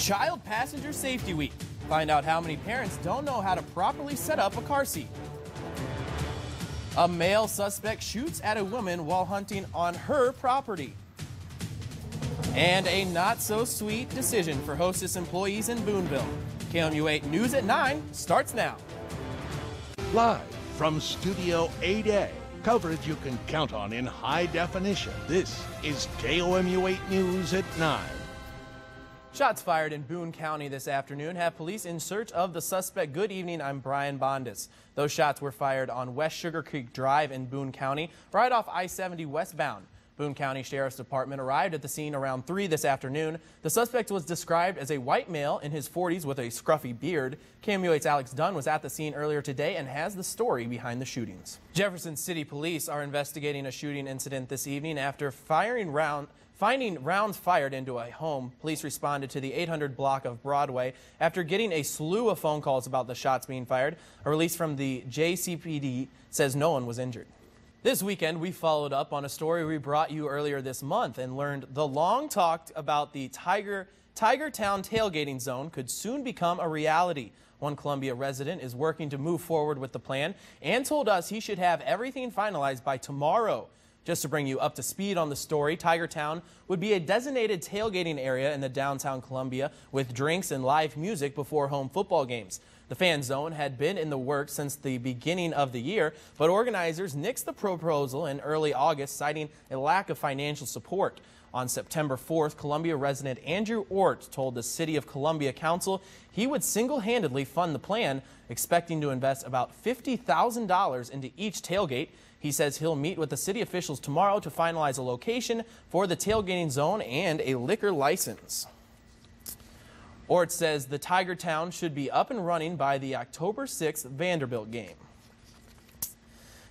Child Passenger Safety Week. Find out how many parents don't know how to properly set up a car seat. A male suspect shoots at a woman while hunting on her property. And a not-so-sweet decision for Hostess employees in Boonville. KMU8 News at 9 starts now. Live from Studio 8A, coverage you can count on in high definition. This is KOMU8 News at 9. Shots fired in Boone County this afternoon have police in search of the suspect. Good evening, I'm Brian Bondus. Those shots were fired on West Sugar Creek Drive in Boone County, right off I-70 westbound. Boone County Sheriff's Department arrived at the scene around 3 this afternoon. The suspect was described as a white male in his 40s with a scruffy beard. KMU8's Alex Dunn was at the scene earlier today and has the story behind the shootings. Jefferson City Police are investigating a shooting incident this evening after finding rounds fired into a home. Police responded to the 800 block of Broadway after getting a slew of phone calls about the shots being fired. A release from the JCPD says no one was injured. This weekend, we followed up on a story we brought you earlier this month and learned the long talked about the Tiger Town tailgating zone could soon become a reality. One Columbia resident is working to move forward with the plan and told us he should have everything finalized by tomorrow. Just to bring you up to speed on the story, Tiger Town would be a designated tailgating area in the downtown Columbia with drinks and live music before home football games. The fan zone had been in the works since the beginning of the year, but organizers nixed the proposal in early August, citing a lack of financial support. On September 4th, Columbia resident Andrew Ort told the City of Columbia Council he would single-handedly fund the plan, expecting to invest about $50,000 into each tailgate. He says he'll meet with the city officials tomorrow to finalize a location for the tailgating zone and a liquor license. Ort says the Tiger Town should be up and running by the October 6th Vanderbilt game.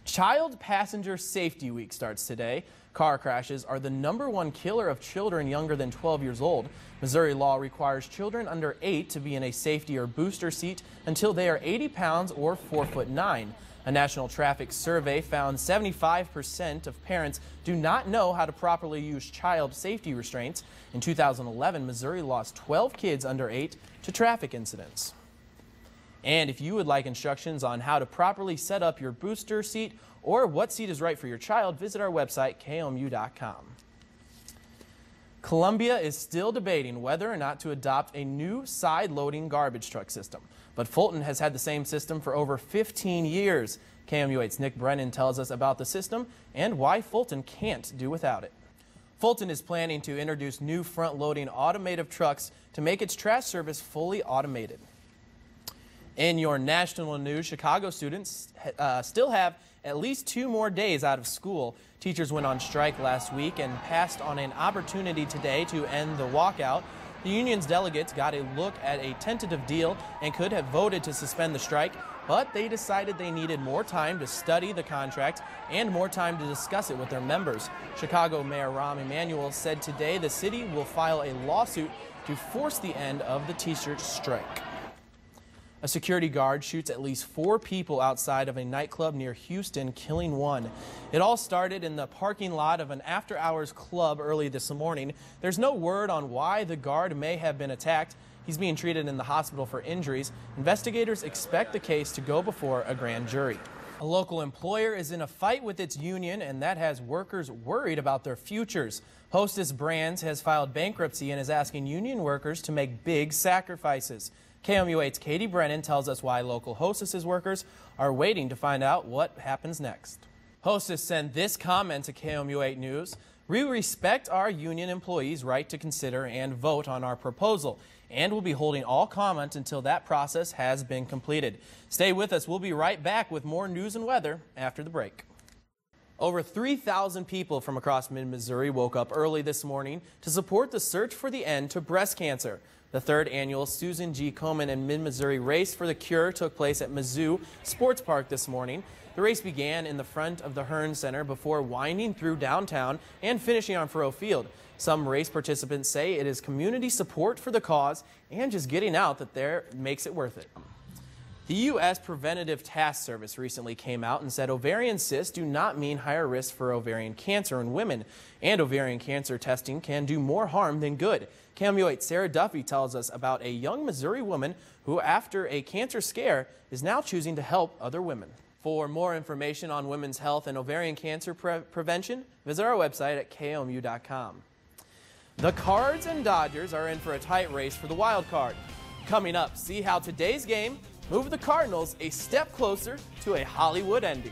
Child Passenger Safety Week starts today. Car crashes are the '1 killer of children younger than 12 years old. Missouri law requires children under 8 to be in a safety or booster seat until they are 80 pounds or 4'9". A national traffic survey found 75% of parents do not know how to properly use child safety restraints. In 2011, Missouri lost 12 kids under 8 to traffic incidents. And if you would like instructions on how to properly set up your booster seat or what seat is right for your child, visit our website, KOMU.com. Columbia is still debating whether or not to adopt a new side-loading garbage truck system. But Fulton has had the same system for over 15 years. KMU8's Nick Brennan tells us about the system and why Fulton can't do without it. Fulton is planning to introduce new front-loading automated trucks to make its trash service fully automated. In your national news, Chicago students still have at least 2 more days out of school. Teachers went on strike last week and passed on an opportunity today to end the walkout. The union's delegates got a look at a tentative deal and could have voted to suspend the strike, but they decided they needed more time to study the contract and more time to discuss it with their members. Chicago Mayor Rahm Emanuel said today the city will file a lawsuit to force the end of the teacher strike. A security guard shoots at least 4 people outside of a nightclub near Houston, killing 1. It all started in the parking lot of an after-hours club early this morning. There's no word on why the guard may have been attacked. He's being treated in the hospital for injuries. Investigators expect the case to go before a grand jury. A local employer is in a fight with its union, and that has workers worried about their futures. Hostess Brands has filed bankruptcy and is asking union workers to make big sacrifices. KMU8's Katie Brennan tells us why local Hostess's workers are waiting to find out what happens next. Hostess sent this comment to KMU8 News. We respect our union employees' right to consider and vote on our proposal, and we'll be holding all comment until that process has been completed. Stay with us. We'll be right back with more news and weather after the break. Over 3,000 people from across mid-Missouri woke up early this morning to support the search for the end to breast cancer. The 3rd annual Susan G. Komen and Mid-Missouri Race for the Cure took place at Mizzou Sports Park this morning. The race began in the front of the Hearn Center before winding through downtown and finishing on Faurot Field. Some race participants say it is community support for the cause and just getting out that there makes it worth it. The U.S. Preventative Task Service recently came out and said ovarian cysts do not mean higher risk for ovarian cancer in women, and ovarian cancer testing can do more harm than good. KMUH Sarah Duffy tells us about a young Missouri woman who, after a cancer scare, is now choosing to help other women. For more information on women's health and ovarian cancer prevention, visit our website at KOMU.com. The Cards and Dodgers are in for a tight race for the wild card. Coming up, see how today's game moved the Cardinals a step closer to a Hollywood ending.